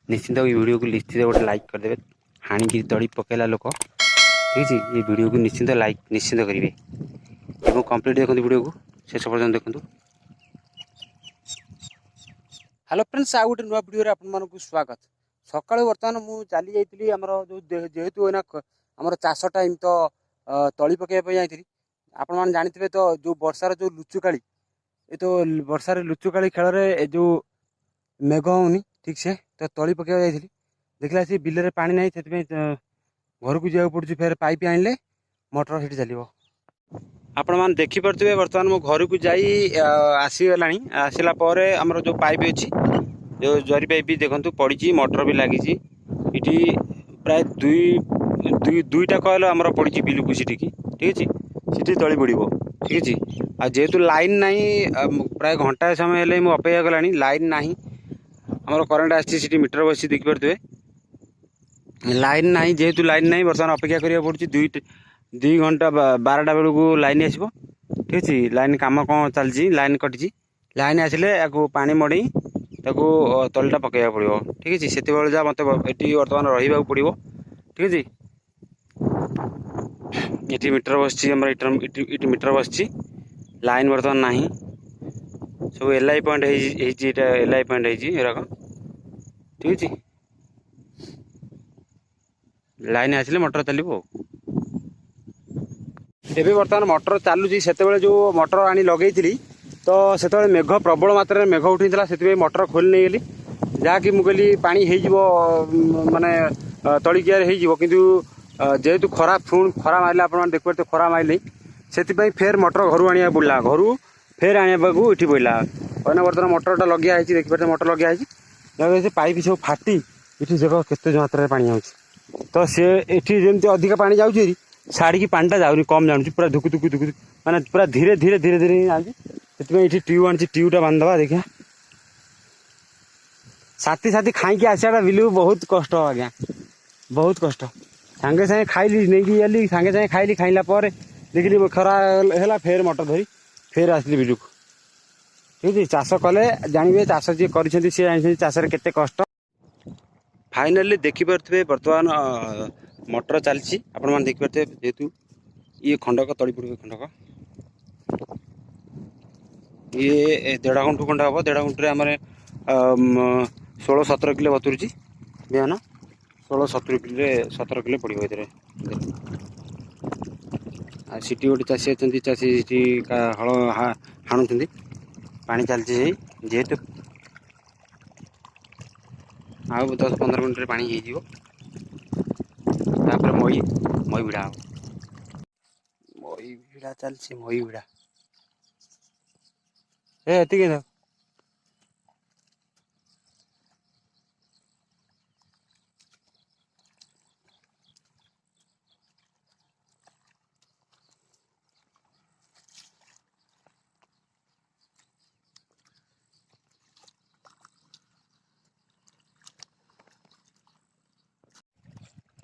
निश्चिंत ये वीडियो को निश्चित गोटे लाइक करदे हाणी तड़ी पकेला लोक ठीक है। ये वीडियो को निश्चिंत लाइक निश्चिंत करेंगे और कंप्लीट देखो वीडियो को शेष पर्यटन देखो। हेलो फ्रेंड्स आ गोटे नुआ वीडियो आपको स्वागत। सकाळु बर्तमान मु चली जाइली आमर जो जेहेतु एना आमर चाष टाइम तो तली पकाइबा जाइली आपण मैंने जानते तो जो वर्षार जो लुचुकाली ये तो वर्षार लुचुकाली खेल रे जो मेघ होनी ठीक से तो तली पकाइबा जाइली देखला सी बिल रे पानी नहीं से घर को जाओ पड़ुछि फेर पाइप आनले मोटर सेठी चलिबो। आपण मान देखि परथिबे वर्तमान मो घर को जाई आसीगलानी आसिला परे हमर जो पाइप अछि जो जरी पाइप भी देखंतु पड़ी मोटर भी लगी इटी प्राय दुईटा कॉल हमर पड़ी बिल को सिटी की ठीक है सिटी तली पड़ो ठीक है। आ जेहेतु लाइन नहीं प्राय घंटा समय हेले मु अपेक्षा कलानी लाइन नहीं हमर करंट आसी मीटर बसी देखि परथिबे लाइन नहीं जेहेतु लाइन नहीं बर्तमान अपेक्षा करिया पड़ुछि 2 घंटा 12टा बेलू को लाइन आसो ठीक है। लाइन कम कौन चलती लाइन कटि लाइन आसिले या पानी मड़े तलटा पकड़ा पड़ो ठीक है। से जा मत ये बर्तमान रहा पड़ो ठीक है। ये मीटर बस मीटर बस लाइन बर्तमान नहीं सब एल पॉइंट एल पॉइंट ठीक है। लाइन आसिले मोटर चलो एबे बर्तमान मोटर चलुची से जो मोटर आनी लगे तो से मेघ प्रबल मात्रा में मेघ उठा से मोटर खोली नहीं गली जहाँकि मुझे पानी माने तलिकिया किंतु जेहेतु खरा पुणी खरा मारे आप देखते खरा मारे से फेर मोटर घर आने पड़ा घर फेर आने ये पड़ा कहना बर्तमान मोटरटा लगे देखिए मोटर लगे पाइप सब फाटी ये देख केते मात्रा पानी आउछ तो सी एठी जमती अधिक पानी जाऊँगी छाड़ी पानीटा जाऊनी कम जाऊँगी पूरा धुकु धुकु धुकु माने पूरा धीरे धीरे धीरे धीरे जाऊँगी से ट्यूब आनी ट्यूबटा बांधवा देखिए साथी साथी खाई आसाटा बिलू बहुत कष्ट आज्ञा बहुत कष्ट सांगे सांगे खाइली नहीं गली सांगे सांगे खाइली खाइला पर देखिली खरा है फेर मोटर धरी फेर आसली बिलू को ठीक है। चाष कले जानवे चाष जी कर चाष केते कष्ट फाइनाली देखिपे बर्तमान मोटर चलती आपण मैंने देखिपे जेहेतु ये खंडक तली पड़े खंडक ये 1.5 गुंठु खंड हम 1.5 गुंठे आम 16-17 किलो बतुरी बिहान 16-17 किलो पड़ो ये सीटी गोटे चाषी अच्छा चाषी हल हाणुं पानी चलती जेहेतु आ 10-15 मिनट पानी होपर मई मई भिड़ा मई भिड़ा चलती मई भिड़ा ए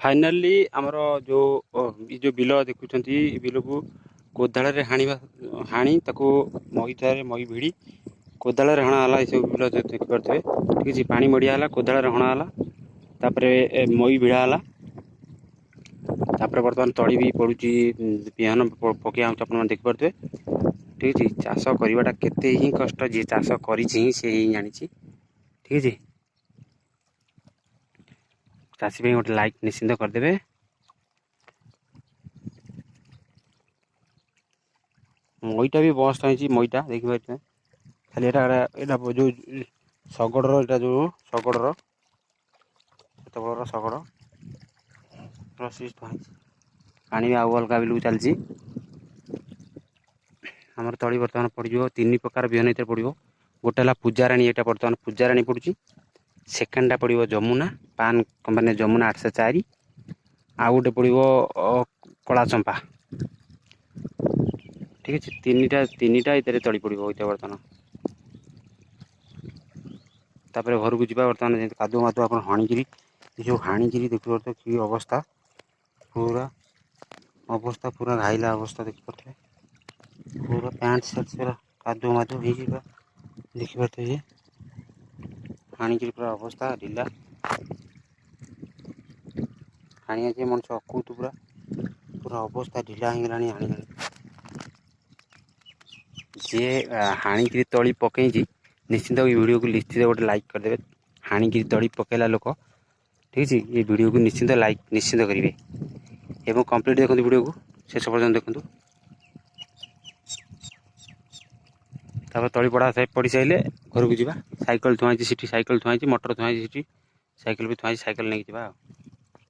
फाइनाली आमर जो बिल देखुं बिल को कोदाल हाणी मई थारे मई भिड़ी कोदाल हणाला ये सब बिल देखिपे ठीक है। पानी मड़िया कोदाल हणाला मई भिड़ा बर्तमान तली भी पड़ुची बिहान पकिया आप देखिपे ठीक है। चाष करवाटा केते ही कष्ट जी चाष कर जानी ठीक है। चाषी गोटे लाइक निश्चिंत करदे मईटा भी बस मईटा देखिए खाली यहाँ जो शगड़र यहाँ जो शगड़र एत बड़ शगड़ पानी भी आउ अलग बिल चलती आमर तली बर्तमान पड़ो 3 प्रकार बिहन ये पड़ो गोटे है पूजाराणी यहाँ बर्तमान पूजाराणी पड़ी सेकेंडटा पड़ो जमुना पान कंपनी जमुना 804 आ गोटे पड़ो कला चंपा ठीक है। तीनटा इतने तली पड़ो ये बर्तमान तापर घर को जावा बर्तमान कादुआ मादुआ आप हाणिकी जो हाणिकी देखिए तो कि अवस्था पूरा घाइला अवस्था देखिपे पूरा पैंट सर्ट पूरा कादुआ मादुआ देखिपे ये हाणिकी पूरा अवस्था ढिला ହାଣି ଅଛି ମଣିଷ ଅକୁତ ପୁରା ପୁରା ଅବସ୍ଥା ଢିଲା ହେଇଗଲାଣି ହାଣି ହାଣି। ଯିଏ ହାଣିକିରି ତଳି ପକେଇଛି ନିଶ୍ଚିନ୍ତ ଏଇ ଭିଡ଼ିଓକୁ ନିଶ୍ଚିତ ଗୋଟେ ଲାଇକ୍ କରିଦେବେ। ହାଣିକିରି ତଳି ପକେଇଲା ଲୋକ ଠିକ୍ ଅଛି, ଏ ଭିଡ଼ିଓକୁ ନିଶ୍ଚିନ୍ତ ଲାଇକ୍ ନିଶ୍ଚିନ୍ତ କରିବେ ଏବଂ କମ୍ପ୍ଲିଟ୍ ଦେଖନ୍ତୁ ଭିଡ଼ିଓକୁ ଶେଷ ପର୍ଯ୍ୟନ୍ତ ଦେଖନ୍ତୁ। ତାପରେ ତଳି ପଡ଼ି ସାରିଲେ ଘରକୁ ଯିବା। ସାଇକେଲ ଥୁଆ ହେଇଛି ସେଠି, ସାଇକେଲ ଥୁଆ ହେଇଛି, ମଟର ଥୁଆ ହେଇଛି ସେଠି, ସାଇକେଲ ବି ଥୁଆ ହେଇଛି, ସାଇକେଲ ନେଇକି ଯିବା ଆଉ।